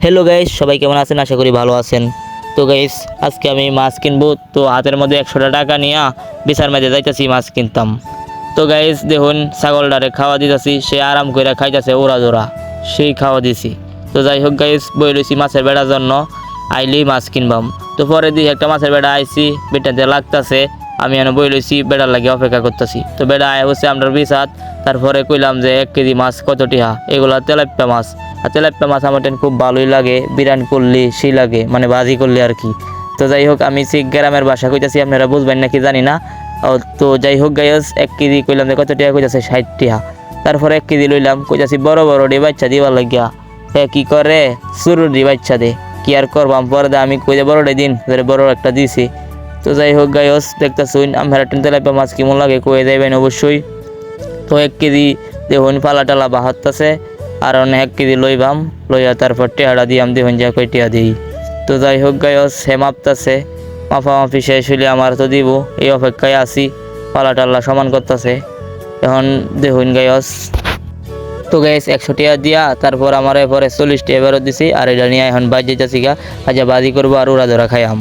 Hello guys, সবাই কেমন আছেন? আশা করি ভালো আছেন। তো গাইস, আজকে আমি মাছ কিনবো। তো হাতের মধ্যে 100 টাকা নিয়ে বিচার মেঝে যাইতেছি মাছ কিনতাম। তো গাইস দেখুন, ছাগলটারে খাওয়া দিতেছি, সে আরাম করে খাইতেছে ওরা জোড়া, সেই খাওয়া দিছি। তো যাই হোক গাইস, বই লইছি মাছের বেড়ার জন্য, আইলেই মাছ কিনবাম। তো পরে দিয়ে একটা মাছের বেড়া আইছি, বেটাতে লাগতেছে, আমি এনে বই লইছি, বেড়ার লাগে অপেক্ষা করতেছি। তো বেড়া আয় হচ্ছে আমরা বিচার। তারপরে কইলাম যে 1 কেজি মাছ কত টিহা? এগুলা তেলাপিয়া মাছ। আর তেলাপিয়া মাছ আমার খুব ভালোই লাগে, বিরিয়ানি করলে সেই লাগে, মানে ভাজি করলে আর কি। তো যাই হোক, আমি সেই গ্রামের ভাষা কইতাছি, আপনারা বুঝবেন নাকি জানি না। তো যাই হোক গাইস, 1 কেজি কইলাম যে কত টাকা? কইতাছে 60 টাকা। তারপরে 1 কেজি লইলাম, কইতাছি বড় বড় ডি বাচ্চা দিবার লাগিয়া। হ্যাঁ কি করে, শুরু ডি বাচ্চা দে, কি আর করবাম। পরে আমি কই যে বড়টাই দিন, বড় একটা দিছি। তো যাই হোক গাইস, দেখতেছুন আমরা তেলাপিয়া মাছ কেমন লাগে কয়ে যাইবেন অবশ্যই। তো 1 কেজি দেখুন পালা টালা বাহাত্তাছে, আর অনেক 1 কেজি লইবাম, লইয়া তারপর টেহাটা দিয়াম, দেখুন যা কই টেহা দিই। তো যাই হোক গাইস, হে মাপতাছে, মাফামাফি শেষ হইলে আমার তো দিব, এই অপেক্ষায় আছি। পালা টাল্লা সমান করতেছে এখন, দেখুন গাইস। তো গাইস 100 টাকা দিয়া তারপর আমার পরে 40 টাকা ফেরত দিছি, আর এটা নিয়ে এখন বাজি যাচ্ছি গা, আচ্ছা বাজি করবো আর ওরা ধরা খাইয়াম।